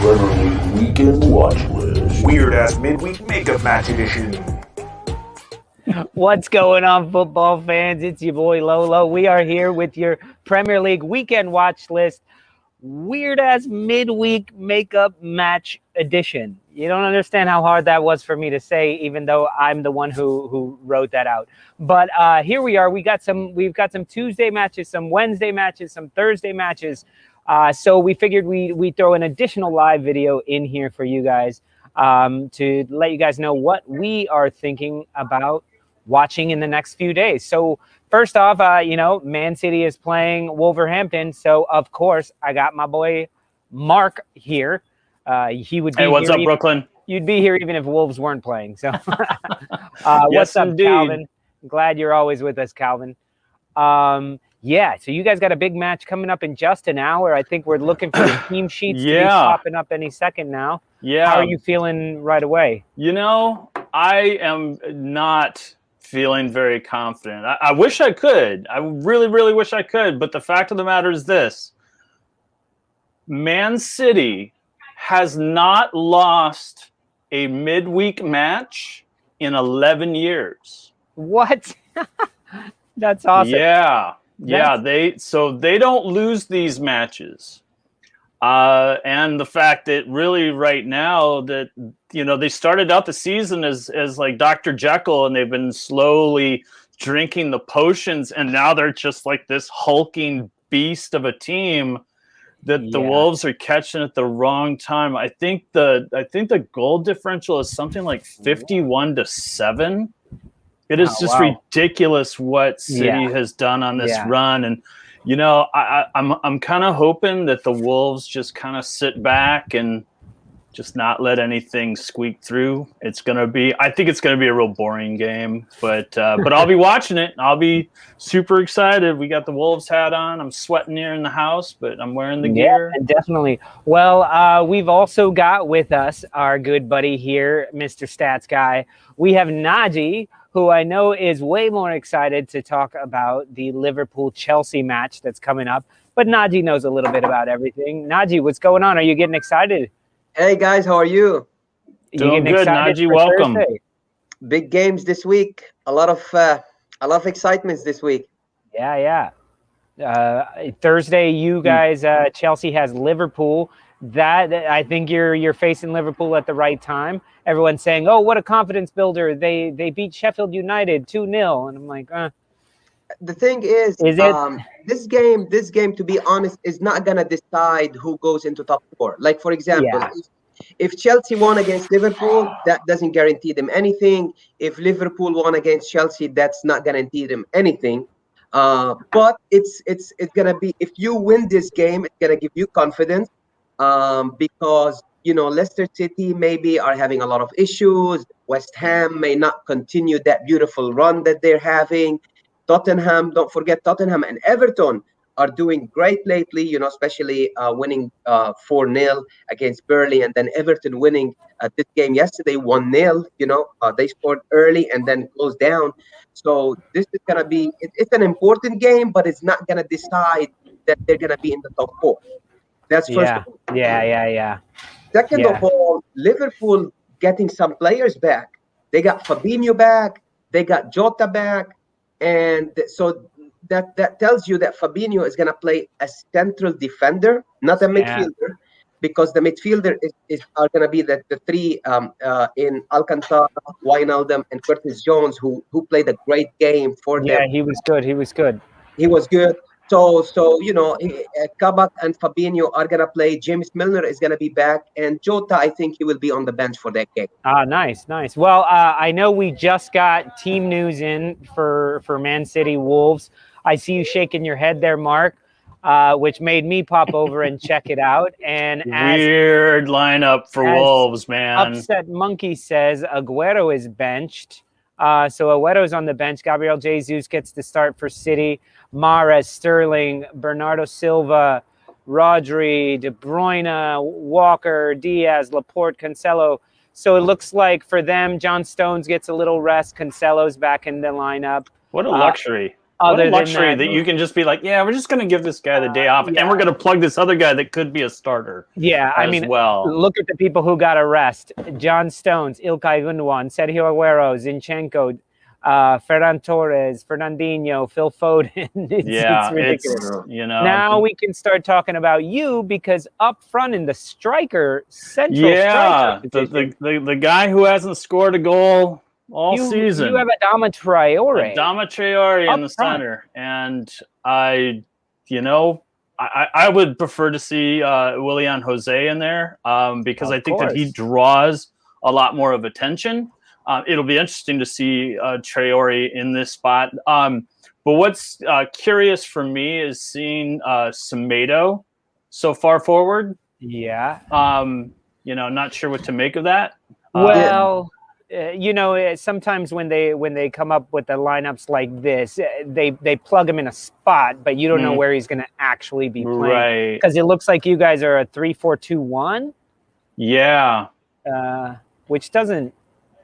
Premier League Weekend Watch List. Weird-ass Midweek Makeup Match Edition. What's going on, football fans? It's your boy Lolo. We are here with your Premier League Weekend Watch List weird-ass midweek makeup match edition. You don't understand how hard that was for me to say, even though I'm the one who wrote that out. But here we are. We've got some Tuesday matches, some Wednesday matches, some Thursday matches. So we figured we throw an additional live video in here for you guys to let you guys know what we are thinking about watching in the next few days. So first off, Man City is playing Wolverhampton. So of course I got my boy Mark here. He would be. Hey, what's up, Brooklyn? You'd be here even if Wolves weren't playing. So yes, what's up, indeed. Calvin? Glad you're always with us, Calvin. Yeah, so you guys got a big match coming up in just an hour. I think we're looking for the team sheets to be popping up any second now. Yeah. How are you feeling right away? I am not feeling very confident. I wish I could. I really, really wish I could. But the fact of the matter is this. Man City has not lost a midweek match in 11 years. What? That's awesome. Yeah. Yeah, they don't lose these matches. And the fact that really right now that, they started out the season as like Dr. Jekyll, and they've been slowly drinking the potions, and now they're just like this hulking beast of a team that the Wolves are catching at the wrong time. I think the goal differential is something like 51-7. It is just ridiculous what City has done on this run. And, I'm kind of hoping that the Wolves just kind of sit back and just not let anything squeak through. I think it's going to be a real boring game, but I'll be watching it. I'll be super excited. We got the Wolves hat on. I'm sweating here in the house, but I'm wearing the gear. Yeah, definitely. Well, we've also got with us our good buddy here, Mr. Stats Guy. We have Naji, who I know is way more excited to talk about the Liverpool-Chelsea match that's coming up. But Naji knows a little bit about everything. Naji, what's going on? Are you getting excited? Hey, guys, how are you? Doing good, Naji. Welcome. Thursday? Big games this week. A lot of excitements this week. Yeah. Thursday, you guys, Chelsea has Liverpool. That I think you're facing Liverpool at the right time. Everyone's saying, "Oh, what a confidence builder! They beat Sheffield United 2-0," and I'm like, The thing is it this game, to be honest, is not gonna decide who goes into top four. Like, for example, if Chelsea won against Liverpool, that doesn't guarantee them anything. If Liverpool won against Chelsea, that's not guarantee them anything. But it's gonna be, if you win this game, it's gonna give you confidence. Because Leicester City maybe are having a lot of issues. West Ham may not continue that beautiful run that they're having. Tottenham, don't forget, Tottenham and Everton are doing great lately, especially winning 4-0 against Burnley, and then Everton winning this game yesterday 1-0. They scored early and then closed down. So this is going to be, it's an important game, but it's not going to decide that they're going to be in the top four. That's first of all. Yeah. Second of all, Liverpool getting some players back. They got Fabinho back. They got Jota back. And so that tells you that Fabinho is going to play a central defender, not a midfielder, because the midfielder are going to be the three in Alcantara, Wijnaldum, and Curtis Jones, who played a great game for them. Yeah, he was good. He was good. So Kabak and Fabinho are going to play. James Milner is going to be back. And Jota, I think he will be on the bench for that game. Nice. Well, I know we just got team news in for Man City Wolves. I see you shaking your head there, Mark, which made me pop over and check it out. And weird lineup for Wolves, man. Upset Monkey says Aguero is benched. So Aguero's on the bench. Gabriel Jesus gets the start for City. Mahrez, Sterling, Bernardo Silva, Rodri, De Bruyne, Walker, Diaz, Laporte, Cancelo. So it looks like for them, John Stones gets a little rest. Cancelo's back in the lineup. What a luxury. What Other a than luxury that you can just be like, yeah, we're just going to give this guy the day off, and we're going to plug this other guy that could be a starter. Yeah, I mean, look at the people who got a rest. John Stones, Ilkay Gundogan, Sergio Aguero, Zinchenko, Ferran Torres, Fernandinho, Phil Foden. It's ridiculous. Now we can start talking about you, because up front in the striker, central striker position, the guy who hasn't scored a goal all season. You have Adama Traore. In the center, and I would prefer to see Willian Jose in there because I think that he draws a lot more of attention. It'll be interesting to see Traore in this spot. But what's curious for me is seeing Semedo so far forward. Yeah. Not sure what to make of that. Sometimes when they come up with the lineups like this, they plug him in a spot, but you don't know where he's going to actually be playing. Right. Because it looks like you guys are a 3-4-2-1. Yeah. Which doesn't,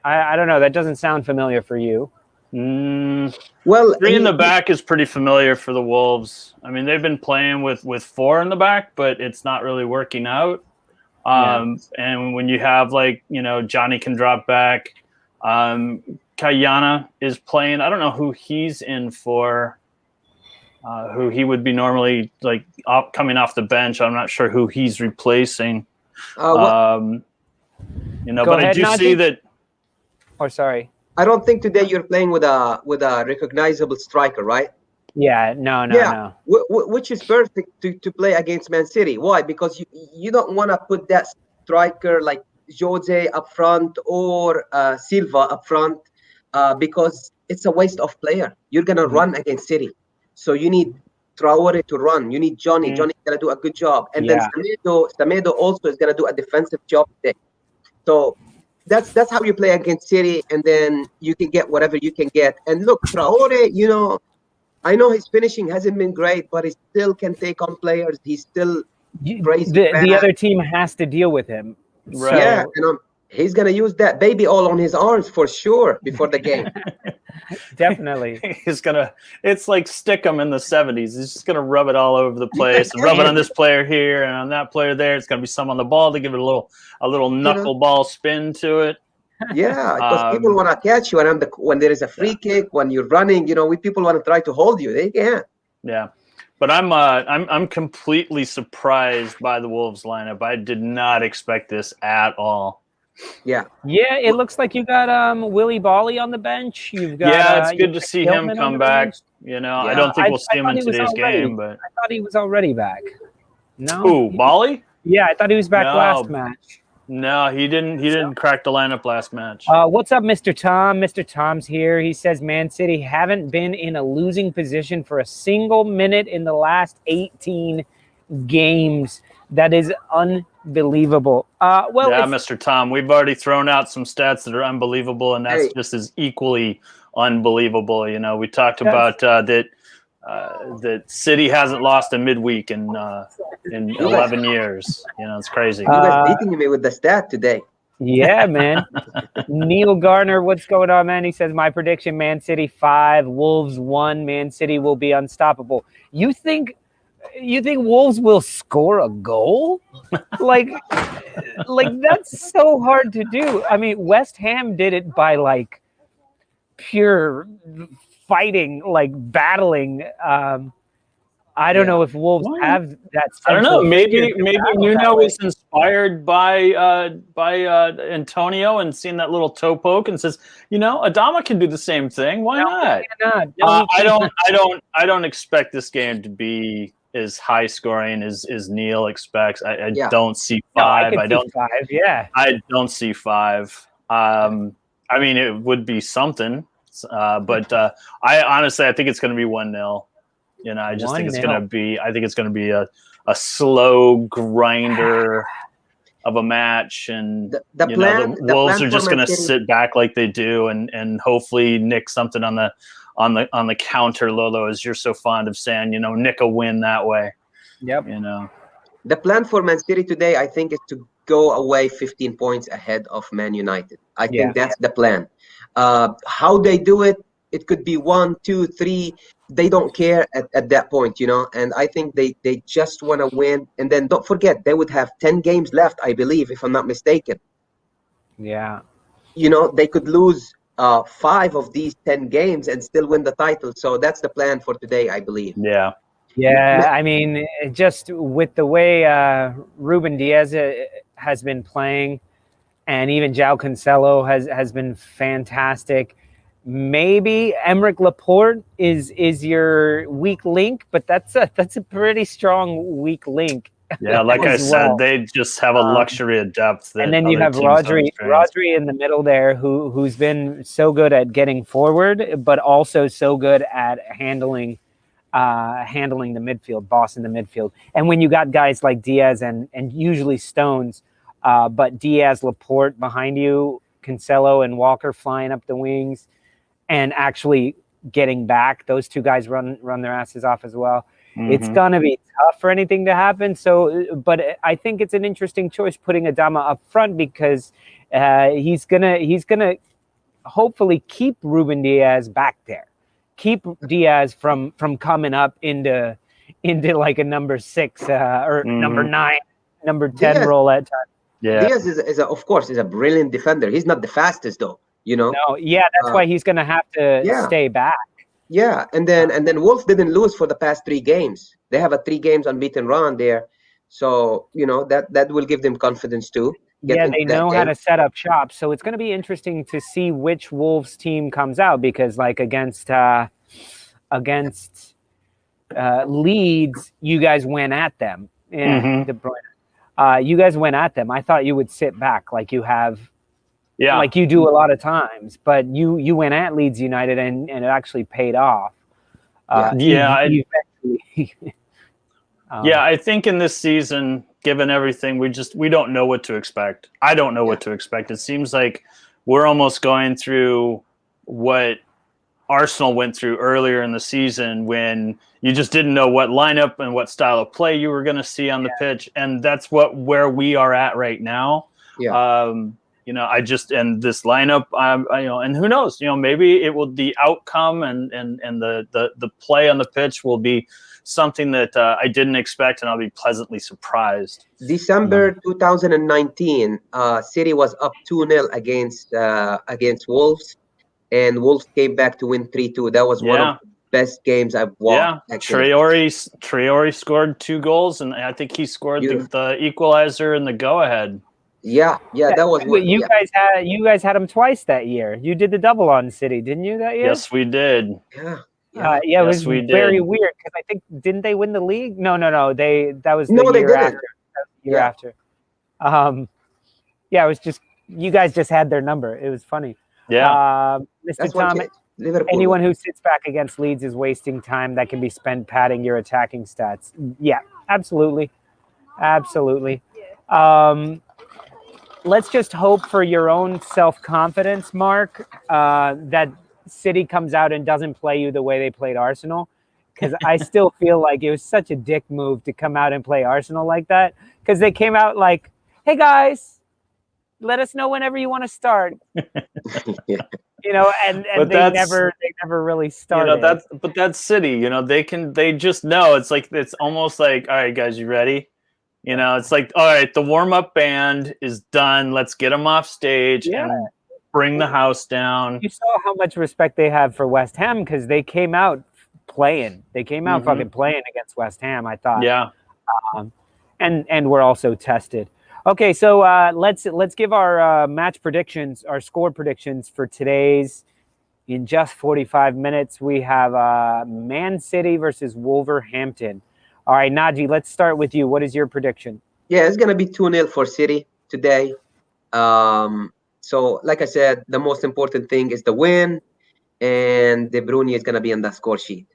I don't know, that doesn't sound familiar for you. Well, 3 in the back is pretty familiar for the Wolves. I mean, they've been playing with 4 in the back, but it's not really working out. And when you have Johnny can drop back, Kayana is playing. I don't know who he's in for, who he would be normally coming off the bench. I'm not sure who he's replacing. But I do see that. Oh, sorry. I don't think today you're playing with a recognizable striker, right? Yeah, no. Which is perfect to play against Man City. Why? Because you don't want to put that striker like Jose up front or Silva up front because it's a waste of player. You're going to run against City. So you need Traore to run. You need Johnny. Johnny's going to do a good job. And then Semedo also is going to do a defensive job today. So that's how you play against City, and then you can get whatever you can get. And look, Traore, I know his finishing hasn't been great, but he still can take on players. He's still crazy. The other team has to deal with him. Right. Yeah, he's going to use that baby oil on his arms for sure before the game. Definitely. It's like Stickum in the 70s. He's just going to rub it all over the place and rub it on this player here and on that player there. It's going to be some on the ball to give it a little knuckleball spin to it. Yeah, because people want to catch you, and when there is a free kick, when you're running, people want to try to hold you. They can't. Yeah, but I'm completely surprised by the Wolves lineup. I did not expect this at all. Yeah. It looks like you got Willie Bally on the bench. You've got it's good to see him come back. I don't think we'll see him in today's game, but I thought he was already back. No. Who, Bally? Yeah, I thought he was back last match. No, he didn't. He didn't crack the lineup last match. What's up, Mr. Tom? Mr. Tom's here. He says Man City haven't been in a losing position for a single minute in the last 18 games. That is unbelievable. Mr. Tom, we've already thrown out some stats that are unbelievable, and that's just as equally unbelievable. We talked about that City hasn't lost a midweek in 11 years. It's crazy. You guys beating me with the stat today. Yeah, man. Neil Garner, what's going on, man? He says, my prediction, Man City 5, Wolves 1. Man City will be unstoppable. You think Wolves will score a goal? like that's so hard to do. I mean, West Ham did it by pure fighting, battling. I don't know if Wolves have that. I don't know. Maybe Nuno is inspired by Antonio and seeing that little toe poke and says, Adama can do the same thing. Why not? I don't expect this game to be as high scoring as Neil expects. I don't see 5. I don't see 5. Yeah. I don't see 5. I mean, it would be something. But I honestly, I think it's going to be 1-0. I just think it's going to be. I think it's going to be a slow grinder of a match, and the Wolves are just going to sit back like they do, and hopefully nick something on the counter. Lolo, as you're so fond of saying, nick a win that way. Yep. The plan for Man City today, I think, is to go away 15 points ahead of Man United. I think that's the plan. How they do it, it could be 1, 2, 3 they don't care at that point, and I think they just want to win. And then don't forget, they would have 10 games left, I believe, if I'm not mistaken. Yeah. They could lose 5 of these 10 games and still win the title. So that's the plan for today, I believe. Yeah. Yeah, I mean, just with the way Ruben Diaz has been playing, and even João Cancelo has been fantastic. Maybe Emerick Laporte is your weak link, but that's a pretty strong weak link. Yeah, like I said, they just have a luxury of depth. And then you have Rodri in the middle there, who's been so good at getting forward, but also so good at handling the midfield, bossing the midfield. And when you got guys like Diaz and usually Stones, but Diaz, Laporte behind you, Cancelo and Walker flying up the wings, and actually getting back, those two guys run their asses off as well. Mm-hmm. It's gonna be tough for anything to happen. So, but I think it's an interesting choice putting Adama up front because he's gonna hopefully keep Ruben Diaz back there, keep Diaz from coming up into like a number 6 or number 9, number 10 Diaz, role at times. Yeah, Diaz is of course a brilliant defender. He's not the fastest though, No, yeah, that's why he's gonna have to stay back. Yeah, and then Wolves didn't lose for the past 3 games. They have a 3 games unbeaten run there, so that will give them confidence too. Yeah, they know how to set up shop. So it's going to be interesting to see which Wolves team comes out because, like against Leeds, you guys went at them. Yeah, De Bruyne. You guys went at them. I thought you would sit back like you have. Yeah, like you do a lot of times, but you went at Leeds United and it actually paid off. I think in this season, given everything, we don't know what to expect. I don't know what to expect. It seems like we're almost going through what Arsenal went through earlier in the season when you just didn't know what lineup and what style of play you were going to see on the pitch, and that's where we are at right now. Yeah. And this lineup, and who knows, maybe it will, the outcome and the play on the pitch will be something that I didn't expect, and I'll be pleasantly surprised. December 2019, City was up 2-0 against Wolves, and Wolves came back to win 3-2. That was one of the best games I've watched. Yeah, Traore scored 2 goals, and I think he scored the equalizer and the go-ahead. Yeah, that was. You guys had him twice that year. You did the double on City, didn't you? That year? Yes, we did. Yeah. It was very weird because I think didn't they win the league? No. That was the year after. Year after. It was just you guys just had their number. It was funny. Yeah. Mr. Tom, anyone who sits back against Leeds is wasting time that can be spent padding your attacking stats. Yeah, absolutely. Let's just hope for your own self-confidence, Mark, that City comes out and doesn't play you the way they played Arsenal, because I still feel like it was such a dick move to come out and play Arsenal like that, because they came out like, hey guys, let us know whenever you want to start. And they never really started. But that's City, they just know. It's almost like, all right guys, you ready? It's like, all right, the warm-up band is done. Let's get them off stage and bring the house down. You saw how much respect they have for West Ham because they came out playing. They came out fucking playing against West Ham, I thought. Yeah. And we're also tested. Okay, so let's give our match predictions, our score predictions for today's. In just 45 minutes, we have Man City versus Wolverhampton. All right, Naji, let's start with you. What is your prediction? Yeah, it's going to be 2-0 for City today. So, like I said, the most important thing is the win, and De Bruyne is going to be on the score sheet.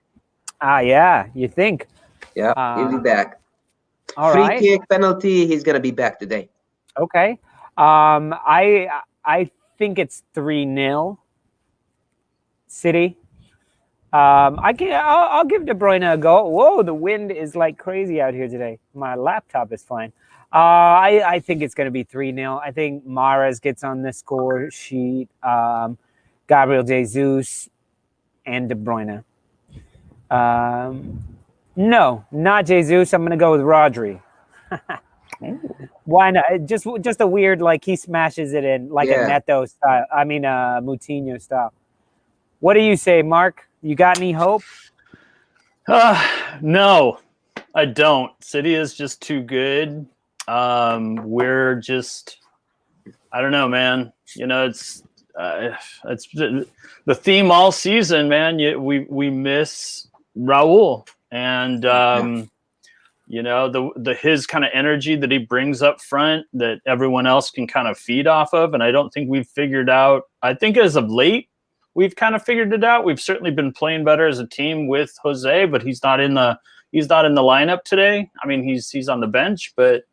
Yeah, you think? Yeah, he'll be back. Free kick, penalty, he's going to be back today. Okay. I think it's 3-0 City. I'll give De Bruyne a go. Whoa, the wind is like crazy out here today. My laptop is fine. I think it's going to be 3-0. I think Mahrez gets on the score sheet. Gabriel Jesus and De Bruyne. No, not Jesus. I'm going to go with Rodri. Why not? Just a weird, like he smashes it in like a Neto style. I mean, Moutinho style. What do you say, Mark? You got any hope? No, I don't. City is just too good. We're just, I don't know, man. You know, it's the theme all season, man. We miss Raul, and you know, the his kind of energy that he brings up front that everyone else can kind of feed off of. And I don't think we've figured out. I think as of late, we've kind of figured it out. We've certainly been playing better as a team with Jose, but he's not in the lineup today. I mean, he's on the bench, but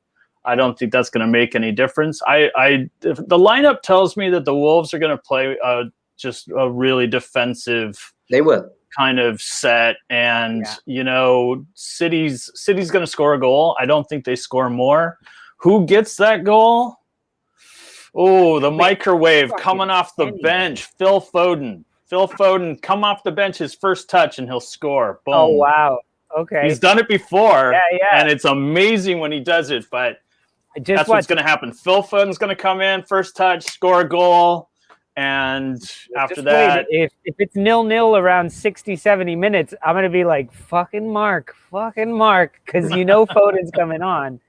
I don't think that's going to make any difference. If the lineup tells me that the Wolves are going to play just a really defensive. They will. Kind of set, and you know, City's going to score a goal. I don't think they score more. Who gets that goal? Oh, the microwave coming off the bench. Phil Foden. Come off the bench, his first touch, and he'll score. Boom. Oh wow. Okay. He's done it before, and it's amazing when he does it. But that's what's going to happen. Phil Foden's going to come in, first touch, score a goal. And after that, if it's 0-0 around 60, 70 minutes, I'm going to be like, fucking Mark, because you know Foden's coming on.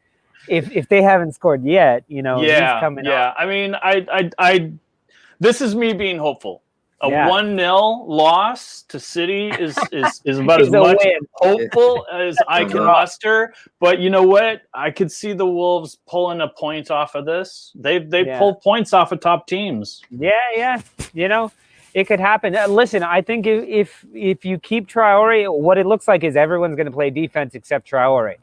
If they haven't scored yet, you know, he's coming on. I mean, I this is me being hopeful. A 1-0 loss to City is about as much hopeful as I can muster. But you know what? I could see the Wolves pulling a point off of this. They pulled points off of top teams. Yeah. You know, it could happen. Listen, I think if you keep Traore, what it looks like is everyone's going to play defense except Traore,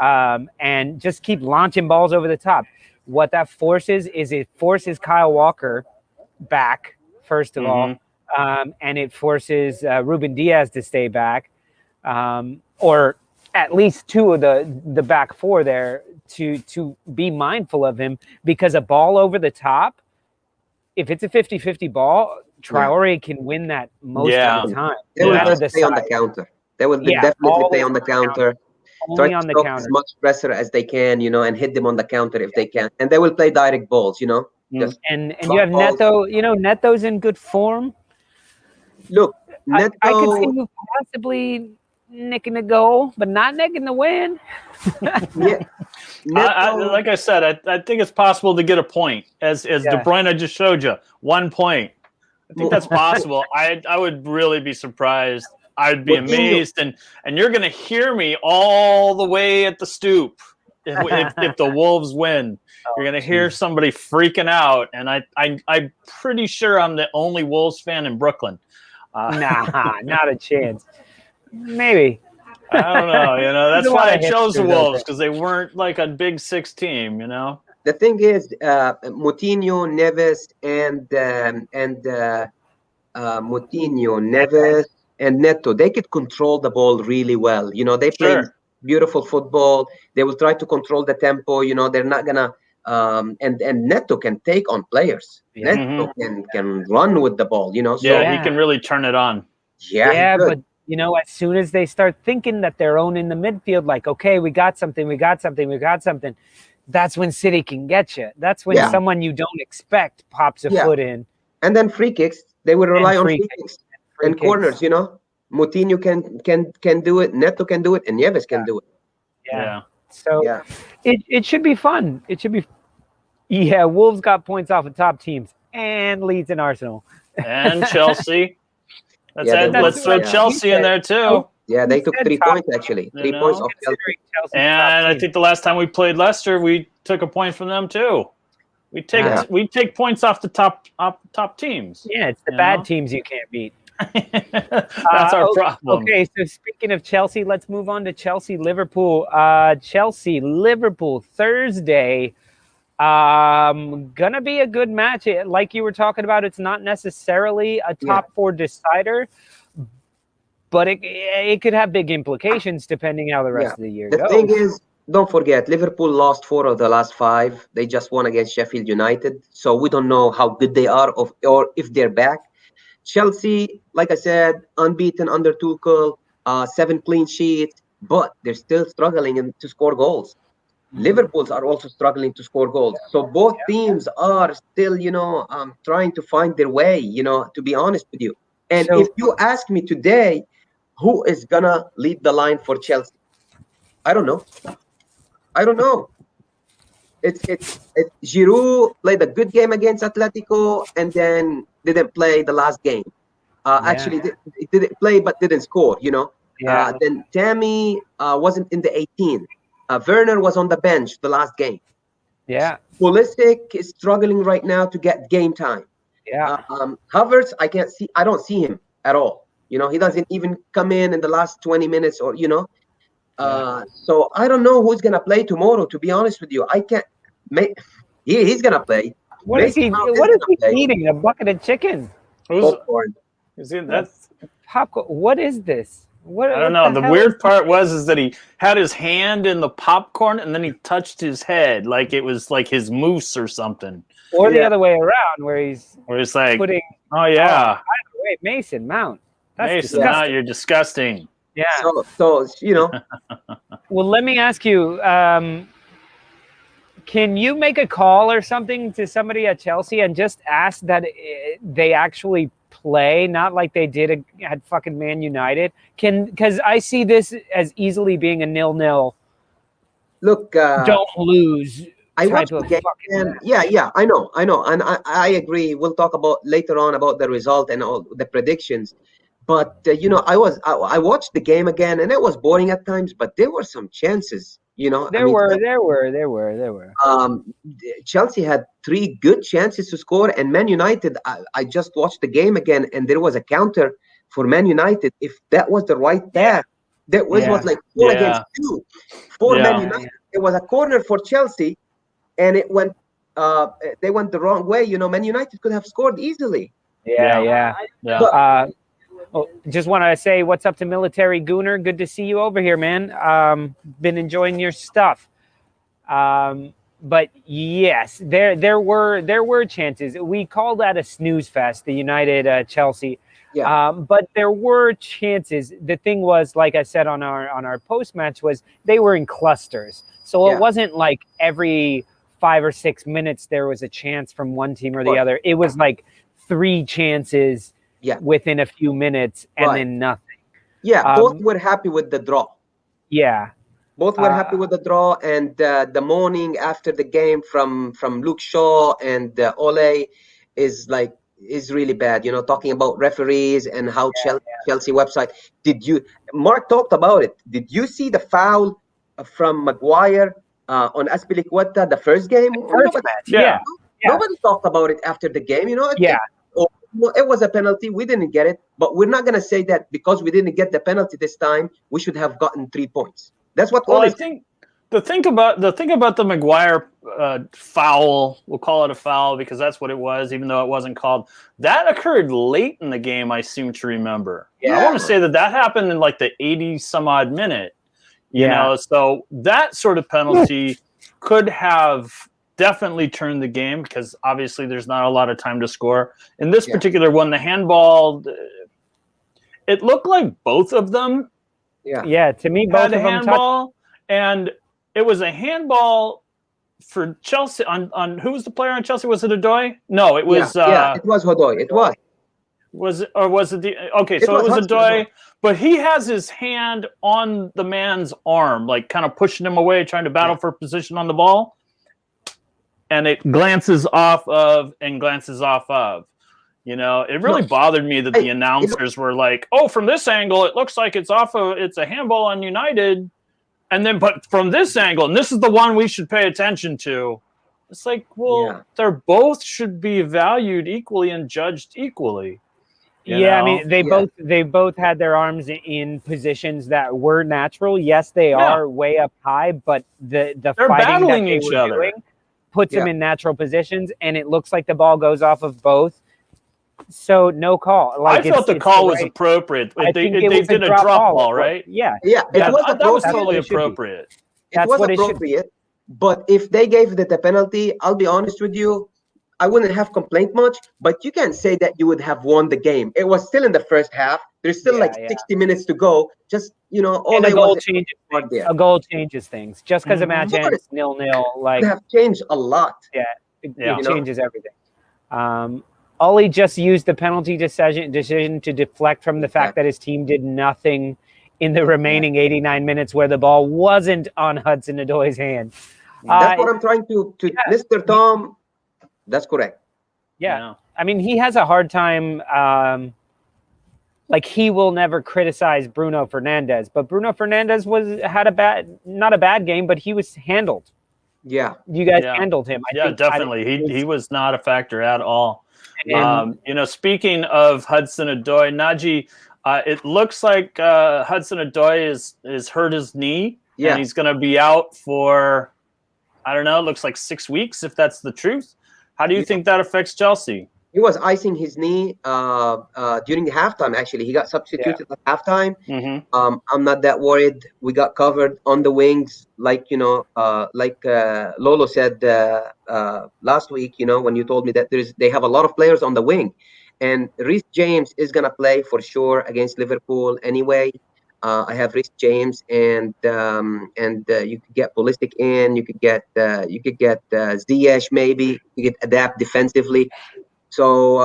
and just keep launching balls over the top. What that forces is it forces Kyle Walker back. First of all, and it forces Ruben Diaz to stay back, or at least two of the back four there to be mindful of him, because a ball over the top, if it's a 50-50 ball, Traore can win that most of the time. They will just play on the counter. They will definitely play on the counter. Try to stop as much pressure as they can, you know, and hit them on the counter if they can. And they will play direct balls, you know. And you have Neto, you know, Neto's in good form. Look, Neto, I could see you possibly nicking the goal, but not nicking the win. Like I said, I think it's possible to get a point. As De Bruyne just showed you, 1 point. I think that's possible. I would really be surprised. I'd be amazed, and you're going to hear me all the way at the Stoop if the Wolves win. You're going to hear somebody freaking out, and I'm pretty sure I'm the only Wolves fan in Brooklyn. Nah, not a chance. Maybe. I don't know. You know, that's why I chose the Wolves, because they weren't like a Big Six team, you know? The thing is, Moutinho, Neves, Moutinho, Neves, and Neto, they could control the ball really well. You know, they play beautiful football. They will try to control the tempo. You know, they're not going to and Neto can take on players. Neto can run with the ball, you know. So, he can really turn it on. But you know, as soon as they start thinking that they're owning the midfield, like, okay, we got something, that's when City can get you. That's when someone you don't expect pops a foot in. And then free kicks, they will rely on free kicks and corners, you know. Moutinho can do it, Neto can do it, and Neves can do it. So it should be fun. It should be. Yeah, Wolves got points off of top teams and Leeds and Arsenal. And Chelsea. Let's throw Chelsea in there too. Yeah, they took 3 points actually. 3 points off Chelsea. And I think the last time we played Leicester, we took a point from them too. We take points off the top teams. Yeah, it's the bad teams you can't beat. That's our problem. Okay, so speaking of Chelsea, let's move on to Chelsea-Liverpool. Chelsea-Liverpool Thursday. Gonna be a good match. Like you were talking about, it's not necessarily a top 4 decider, but it could have big implications depending how the rest of the year goes. The thing is, don't forget, Liverpool lost 4 of the last 5. They just won against Sheffield United, so we don't know how good they are or if they're back. Chelsea, like I said, unbeaten under Tuchel. 7 clean sheets, but they're still struggling to score goals. Liverpool's are also struggling to score goals. So both teams are still, trying to find their way, to be honest with you. And if you ask me today, who is going to lead the line for Chelsea? I don't know. It's Giroud played a good game against Atletico and then didn't play the last game. Actually, didn't play but didn't score, Then Tammy wasn't in the 18. Werner was on the bench the last game. Yeah. Pulisic is struggling right now to get game time. Yeah. Havertz, I don't see him at all. He doesn't even come in the last 20 minutes or, so I don't know who's going to play tomorrow, to be honest with you. I can't he's going to play. What is he eating? A bucket of chicken? Popcorn. That's popcorn. What is this? I don't know. The weird part is that he had his hand in the popcorn and then he touched his head like it was like his moose or something. Or the other way around, where he's like putting. Oh yeah. By the way, Mason Mount. That's Mason disgusting. Mount, you're disgusting. Yeah. So Well, let me ask you. Can you make a call or something to somebody at Chelsea and just ask that they actually play, not like they did at fucking Man United? Because I see this as easily being a 0-0. Look, don't lose. I watched the game. And I know, and I agree. We'll talk about later on about the result and all the predictions. But I watched the game again, and it was boring at times. But there were some chances. There were. Chelsea had 3 good chances to score, and Man United. I just watched the game again, and there was a counter for Man United. If that was the right path, that was like 4 against 2 for Man United. It was a corner for Chelsea, and it went. They went the wrong way. Man United could have scored easily. Yeah. Just want to say what's up to Military Gooner. Good to see you over here, man. Been enjoying your stuff. But yes, there were chances. We call that a snooze fest, the United Chelsea. Yeah. But there were chances. The thing was, like I said on our post match, was they were in clusters. So it wasn't like every 5 or 6 minutes there was a chance from one team or the other. It was like 3 chances. Within a few minutes and then nothing. Both were happy with the draw. Both were happy with the draw, and the mourning after the game from Luke Shaw and Ole is really bad. Talking about referees and how Chelsea website. Mark talked about it. Did you see the foul from Maguire on Azpilicueta the first game? Nobody talked about it after the game. It was a penalty. We didn't get it, but we're not going to say that because we didn't get the penalty this time, we should have gotten 3 points. That's what. Well, I think the thing about the Maguire foul, we'll call it a foul because that's what it was, even though it wasn't called. That occurred late in the game. I seem to remember. I want to say that happened in like the 80 some odd minute. You know, so that sort of penalty could have definitely turned the game because obviously there's not a lot of time to score. In this particular one, the handball, it looked like both of them. To me, both of them handball, and it was a handball for Chelsea on who was the player on Chelsea? Was it Odoi? No, it was. It was Odoi. It was. Was it, or was it the? Okay, so it was Odoi, but he has his hand on the man's arm, like kind of pushing him away, trying to battle for position on the ball. And it glances off of. It really bothered me that the announcers were like, "Oh, from this angle, it looks like it's a handball on United," and then, but from this angle, and this is the one we should pay attention to. It's like, well, they're both should be valued equally and judged equally. You know? I mean, they both had their arms in positions that were natural. Yes, they are way up high, but the they're fighting battling that they each were other. doing puts them in natural positions, and it looks like the ball goes off of both. So no call. I felt the call was appropriate. They did a drop ball, right? That was totally appropriate. It was appropriate. But if they gave the penalty, I'll be honest with you, I wouldn't have complained much, but you can't say that you would have won the game. It was still in the first half. There's still 60 minutes to go. Just, all and they a goal was changes things. there. A goal changes things. Just because a match ends 0-0, like it have changed a lot. Yeah, it changes everything. Ollie just used the penalty decision to deflect from the fact that his team did nothing in the remaining 89 minutes where the ball wasn't on Hudson-Odoi's hand. That's what I'm trying to Mr. Tom. That's correct. Yeah. I mean, he has a hard time. Like, he will never criticize Bruno Fernandes, but Bruno Fernandes had not a bad game, but he was handled. Yeah. You guys handled him. I think, definitely. He was not a factor at all. Speaking of Hudson-Odoi, Naji, it looks like Hudson-Odoi is hurt his knee, and he's going to be out for, I don't know, it looks like 6 weeks, if that's the truth. How do you think that affects Chelsea? He was icing his knee during the halftime, actually. He got substituted at halftime. I'm not that worried. We got covered on the wings, like Lolo said last week, when you told me that they have a lot of players on the wing. And Reece James is going to play for sure against Liverpool anyway. I have Reece James, and you could get Pulisic in. You could get Ziyech maybe. You could adapt defensively. So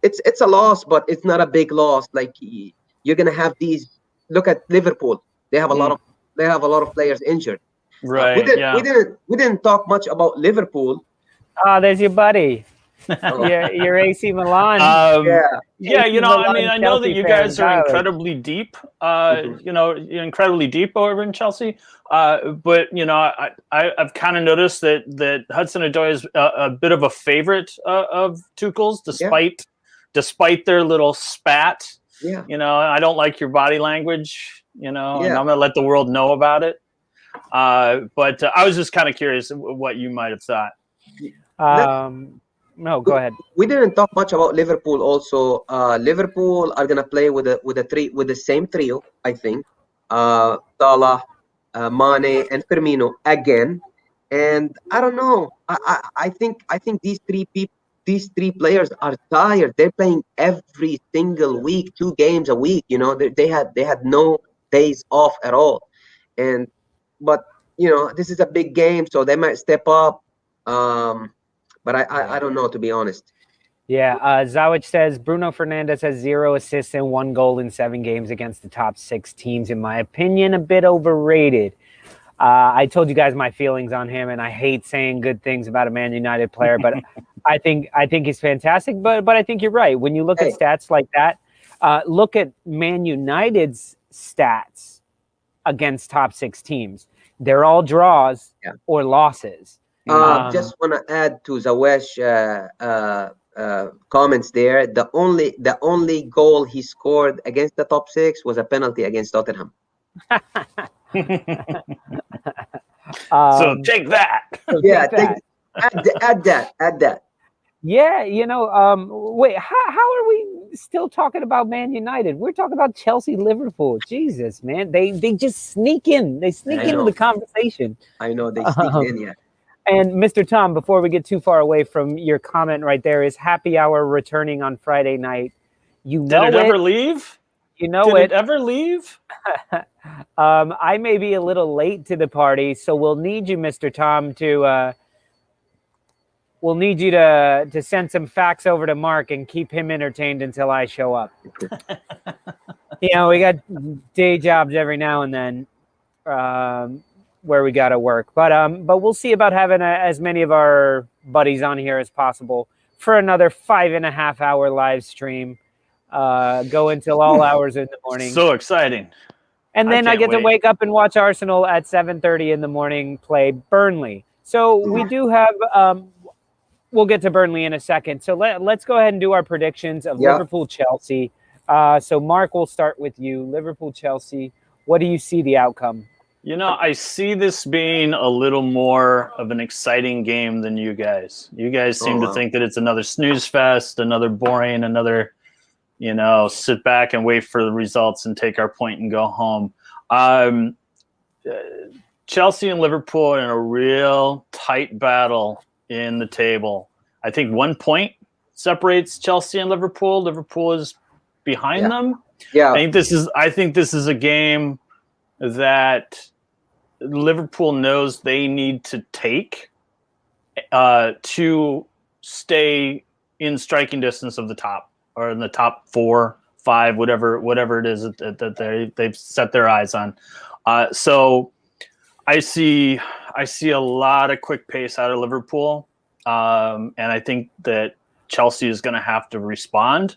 it's a loss, but it's not a big loss. Like, you're gonna have these. Look at Liverpool; they have a lot of players injured. Right. We didn't talk much about Liverpool. Oh, there's your buddy. Your AC Milan. I know that you guys are incredibly deep. You're incredibly deep over in Chelsea. But I've kind of noticed that Hudson-Odoi is a bit of a favorite of Tuchel's, despite their little spat. Yeah. I don't like your body language. And I'm gonna let the world know about it. But I was just kind of curious what you might have thought. No, go ahead. We didn't talk much about Liverpool. Also, Liverpool are gonna play with the same trio, I think. Salah, Mane, and Firmino again. And I don't know. I think these three players are tired. They're playing every single week, 2 games a week. They had no days off at all. But this is a big game, so they might step up. But I don't know, to be honest. Yeah, Zawich says Bruno Fernandes has 0 assists and 1 goal in 7 games against the top 6 teams. In my opinion, a bit overrated. I told you guys my feelings on him, and I hate saying good things about a Man United player, but I think he's fantastic. But I think you're right. When you look at stats like that, look at Man United's stats against top 6 teams. They're all draws or losses. Just want to add to Zawesh comments there. The only goal he scored against the top 6 was a penalty against Tottenham. So take that. Add that. Yeah, wait, how are we still talking about Man United? We're talking about Chelsea, Liverpool. Jesus, man, they just sneak in. They sneak into the conversation. I know they sneak in, yeah. And Mr. Tom, before we get too far away from your comment right there, is happy hour returning on Friday night. Did it ever leave? Did it ever leave? I may be a little late to the party, so we'll need you, Mr. Tom, to send some facts over to Mark and keep him entertained until I show up. We got day jobs every now and then. Where we got to work, but we'll see about having as many of our buddies on here as possible for another 5.5 hour live stream. Go until all hours in the morning. So exciting! And then I get to wake up and watch Arsenal at 7:30 in the morning play Burnley. So we do have. We'll get to Burnley in a second. So let's go ahead and do our predictions of Liverpool Chelsea. So Mark, we'll start with you. Liverpool Chelsea. What do you see the outcome? I see this being a little more of an exciting game than you guys. You guys seem to think that it's another snooze fest, another boring, another, sit back and wait for the results and take our point and go home. Chelsea and Liverpool are in a real tight battle in the table. I think 1 point separates Chelsea and Liverpool. Liverpool is behind them. Yeah. I think this is a game that Liverpool knows they need to take to stay in striking distance of the top, or in the top 4, 5, whatever it is that they've set their eyes on. So I see a lot of quick pace out of Liverpool, and I think that Chelsea is going to have to respond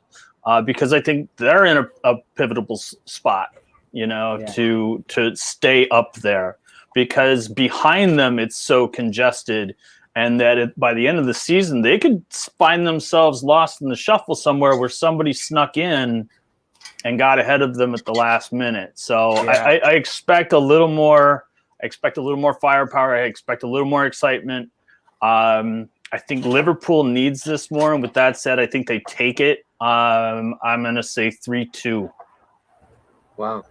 because I think they're in a pivotal spot, to stay up there, because behind them it's so congested, and that by the end of the season they could find themselves lost in the shuffle somewhere where somebody snuck in and got ahead of them at the last minute. So I expect a little more. I expect a little more firepower. I expect a little more excitement. I think Liverpool needs this more. And with that said, I think they take it. I'm going to say 3-2. Wow.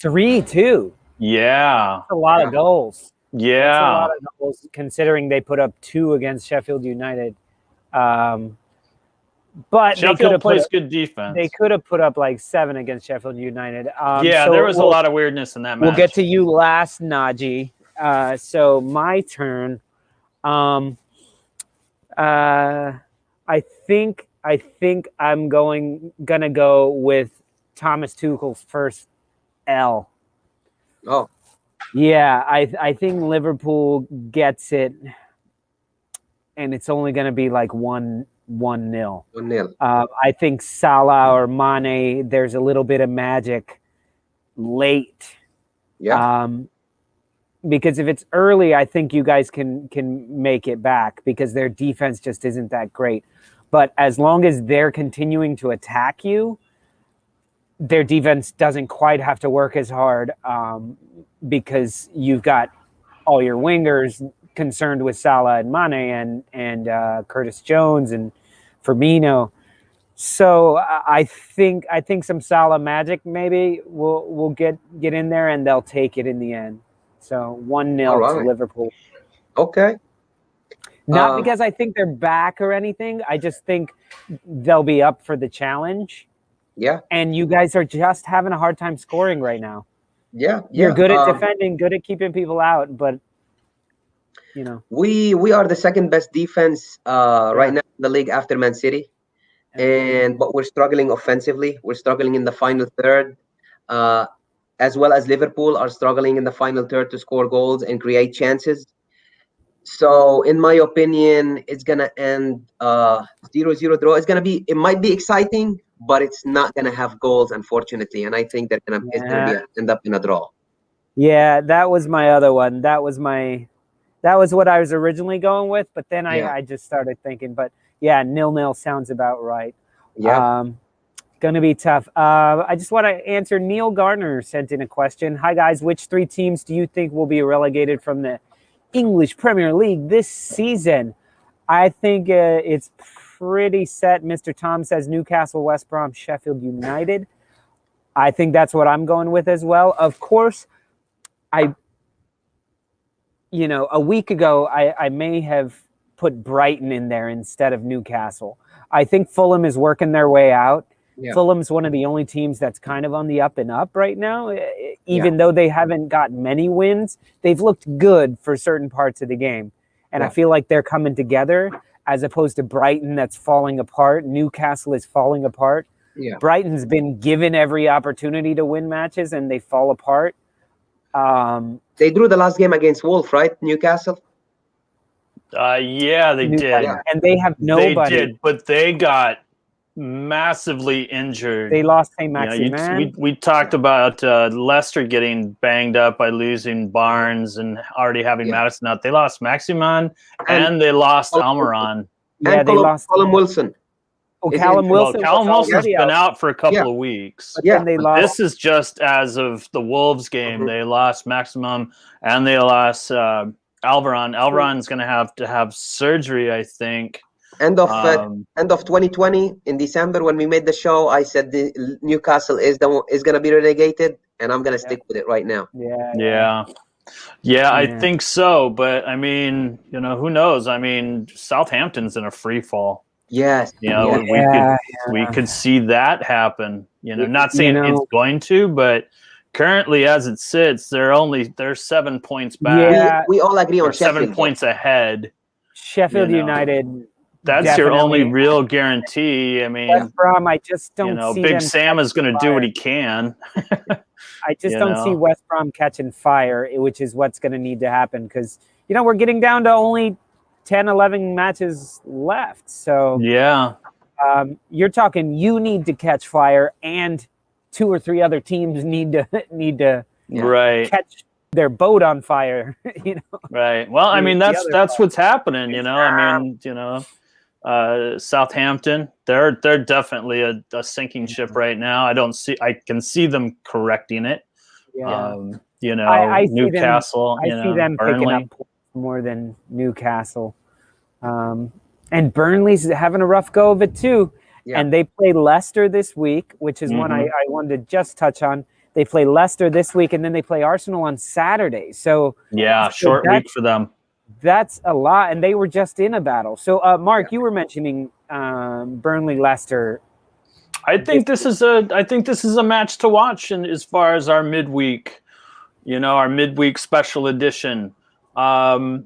3-2. Yeah. That's a lot of goals. Yeah. That's a lot of goals, considering they put up 2 against Sheffield United. But Sheffield plays good defense. They could have put up like 7 against Sheffield United. So there was a lot of weirdness in that match. We'll get to you last, Naji. So my turn. I think I'm gonna go with Thomas Tuchel's first L. Oh. Yeah, I think Liverpool gets it, and it's only gonna be like 1-0. 1-0. I think Salah or Mane, there's a little bit of magic late. Yeah. Because if it's early, I think you guys can make it back, because their defense just isn't that great. But as long as they're continuing to attack you, their defense doesn't quite have to work as hard, because you've got all your wingers concerned with Salah and Mane and Curtis Jones and Firmino. So I think some Salah magic maybe will get in there, and they'll take it in the end. So 1-0 to Liverpool. Okay. Not because I think they're back or anything. I just think they'll be up for the challenge. Yeah. And you guys are just having a hard time scoring right now. Yeah. You're good at defending, good at keeping people out, but we are the second best defense right now in the league after Man City. But we're struggling offensively. We're struggling in the final third. As well as Liverpool are struggling in the final third to score goals and create chances. So, in my opinion, it's gonna end 0-0 draw. It might be exciting, but it's not gonna have goals, unfortunately. And I think it's gonna end up in a draw. Yeah, that was my other one. That was what I was originally going with, but then I just started thinking. But yeah, 0-0 sounds about right. Yeah. Going to be tough. I just want to answer. Neil Garner sent in a question. Hi, guys. Which 3 teams do you think will be relegated from the English Premier League this season? I think it's pretty set. Mr. Tom says Newcastle, West Brom, Sheffield United. I think that's what I'm going with as well. Of course, a week ago, I may have put Brighton in there instead of Newcastle. I think Fulham is working their way out. Yeah. Fulham's one of the only teams that's kind of on the up and up right now. Even though they haven't got many wins, they've looked good for certain parts of the game. And I feel like they're coming together, as opposed to Brighton that's falling apart. Newcastle is falling apart. Yeah. Brighton's been given every opportunity to win matches, and they fall apart. They drew the last game against Wolves, right? Newcastle? Yeah, they did. Yeah. And they have nobody. They did, but they got massively injured. They lost St. Maximin. We talked about Leicester getting banged up by losing Barnes and already having Maddison out. They lost Maximin and they lost Almiron. And they lost Callum Wilson. Oh, Callum Wilson. Callum Wilson's been out for a couple of weeks. But then they lost. This is just as of the Wolves game. They lost Maximum and they lost Almiron. Almiron's going to have surgery, I think. End of 2020 in December when we made the show, I said the Newcastle is going to be relegated, and I'm going to stick with it right now. Yeah. Yeah, I think so. But I mean, who knows? I mean, Southampton's in a free fall. Yes. We could see that happen. Not saying it's going to, but currently as it sits, they're 7 points back. Yeah, we all agree on Sheffield, 7 points ahead. Sheffield United. That's your only real guarantee. I mean, West Brom, I just don't see Big them Sam is going to do what he can. I just don't see West Brom catching fire, which is what's going to need to happen because, we're getting down to only 10, 11 matches left. So yeah, you're talking you need to catch fire and 2 or 3 other teams need to right catch their boat on fire. Right. Well, I mean, that's what's happening. I mean, Southampton, they're definitely a sinking ship right now. I can see them correcting it. Yeah. I Newcastle, I see them Burnley. picking up more than Newcastle. And Burnley's having a rough go of it too. Yeah. And they play Leicester this week, which is one I wanted to just touch on. They play Leicester this week, and then they play Arsenal on Saturday. So short week for them. That's a lot, and they were just in a battle. So, Mark, you were mentioning Burnley Leicester. I think this is a match to watch, and as far as our midweek, our midweek special edition. Burnley's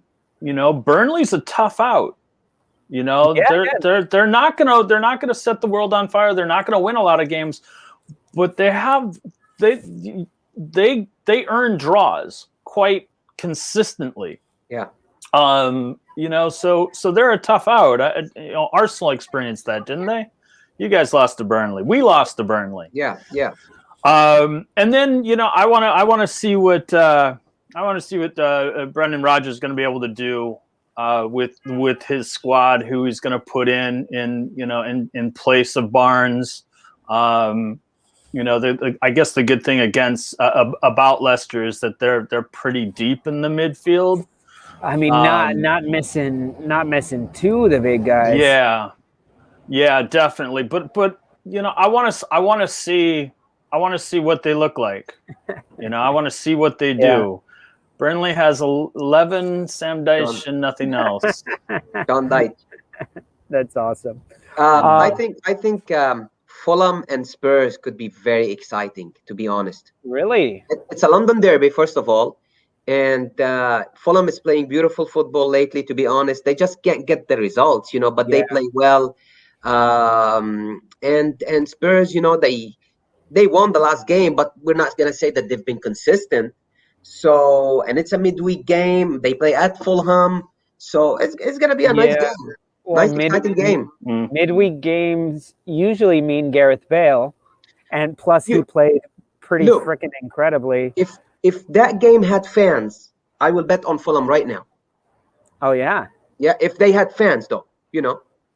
a tough out. They're not gonna set the world on fire. They're not gonna win a lot of games, but they earn draws quite consistently. Yeah. So they're a tough out. Arsenal experienced that, didn't they? You guys lost to Burnley. We lost to Burnley. Yeah. And then I want to see what Brendan Rodgers is going to be able to do with his squad, who he's going to put in place of Barnes. I guess the good thing about Leicester is that they're pretty deep in the midfield. I mean, not missing 2 of the big guys. Yeah, definitely. But I want to see what they look like. I want to see what they do. Burnley has 11 Sam Dyche and nothing else. John Dyche. That's awesome. I think Fulham and Spurs could be very exciting, to be honest. Really? It's a London derby, first of all. And Fulham is playing beautiful football lately, to be honest. They just can't get the results, but they play well. And Spurs, they won the last game, but we're not going to say that they've been consistent. So, and it's a midweek game. They play at Fulham. So it's going to be a nice game. Well, exciting game. Midweek games usually mean Gareth Bale. And plus he played pretty freaking incredibly. If that game had fans, I will bet on Fulham right now. Oh, yeah? Yeah, if they had fans, though,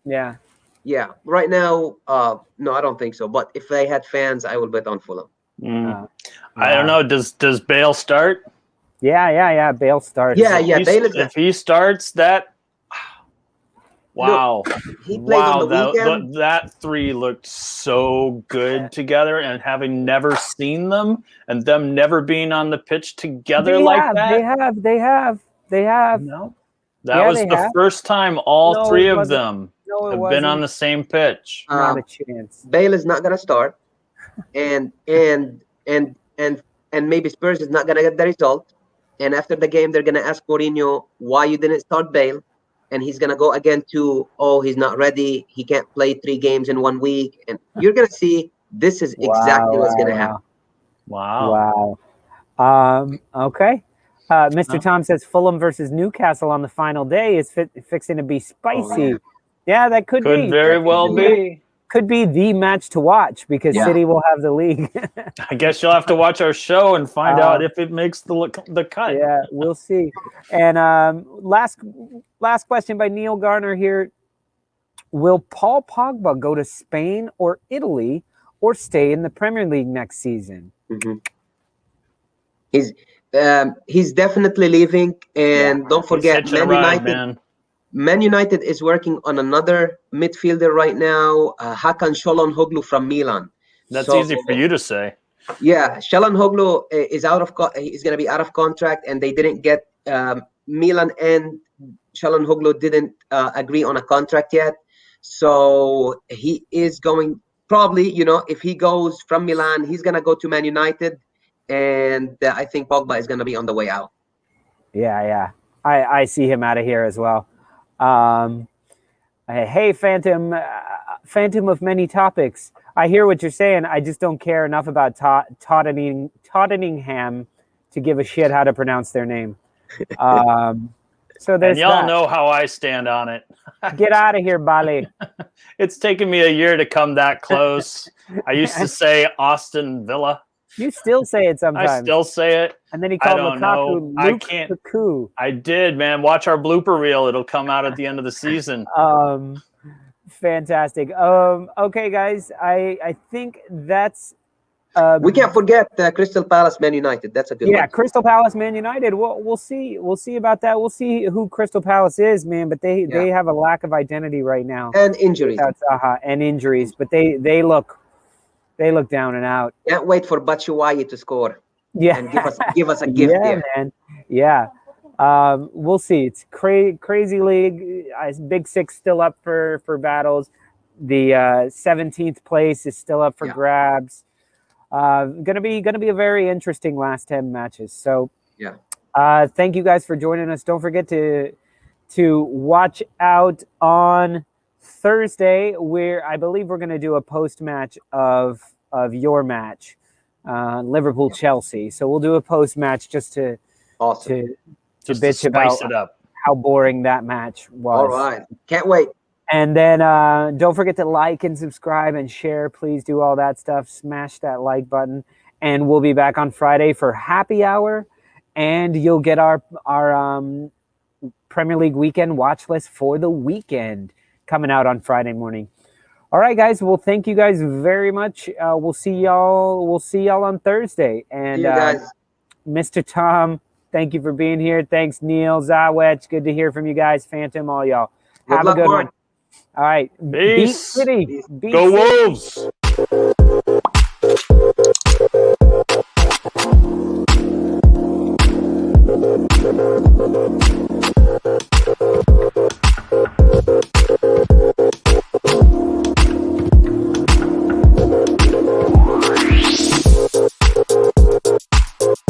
Yeah. Yeah, right now, no, I don't think so. But if they had fans, I will bet on Fulham. I don't know. Does Bale start? Yeah. Bale starts. Yeah. If he starts, that. Wow! Look, he played on the weekend. That 3 looked so good together, and having never seen them, and them never being on the pitch together that. They have. No, that was the first time all 3 of them have been on the same pitch. Not a chance. Bale is not gonna start, and maybe Spurs is not gonna get the result. And after the game, they're gonna ask Mourinho why you didn't start Bale. And he's going to go again to, he's not ready. He can't play 3 games in 1 week. And you're going to see this is exactly what's going to happen. Wow. Okay. Mr. Tom says Fulham versus Newcastle on the final day is fixing to be spicy. Yeah, that could be. Could very well be. Could be the match to watch because City will have the league. I guess you'll have to watch our show and find out if it makes the cut. Yeah, we'll see. And last question by Neil Garner here. Will Paul Pogba go to Spain or Italy or stay in the Premier League next season? Mm-hmm. He's definitely leaving. And don't forget, Man United is working on another midfielder right now, Hakan Çalhanoğlu from Milan. That's easy for you to say. Yeah, Çalhanoğlu is he's going to be out of contract, and they didn't get Milan and Çalhanoğlu didn't agree on a contract yet. So he is going probably, if he goes from Milan, he's going to go to Man United, and I think Pogba is going to be on the way out. Yeah. I see him out of here as well. Hey, Phantom of many topics. I hear what you're saying. I just don't care enough about Tottenham to give a shit how to pronounce their name. So there's and y'all that. know how I stand on it. Get out of here, Bali. It's taken me a year to come that close. I used to say Austin Villa. You still say it sometimes. I still say it. And then he called Lukaku. I can't. Lukaku. I did, man. Watch our blooper reel. It'll come out at the end of the season. Fantastic. Okay, guys. I think that's. We can't forget Crystal Palace, Man United. That's a good one. Yeah, Crystal Palace, Man United. We'll see. We'll see about that. We'll see who Crystal Palace is, man. But they have a lack of identity right now. And injuries. And injuries. But they look down and out. Can't wait for Batshuayi to score. Yeah. And give us a gift there. Man. Yeah. We'll see. It's crazy league. Big Six still up for battles. The 17th place is still up for grabs. Gonna be a very interesting last 10 matches. So thank you guys for joining us. Don't forget to watch out on Thursday, where I believe we're gonna do a post match of your match, Liverpool Chelsea. So we'll do a post match just to bitch about it up. How boring that match was. All right, can't wait. And then don't forget to like and subscribe and share. Please do all that stuff. Smash that like button. And we'll be back on Friday for happy hour. And you'll get our Premier League weekend watch list for the weekend coming out on Friday morning. All right, guys. Well, thank you guys very much. We'll see y'all on Thursday. And see you guys. Mr. Tom, thank you for being here. Thanks, Neil, Zawetch. Good to hear from you guys. Phantom, all y'all. Have a good one. All right. Peace. Beat City. Go Wolves.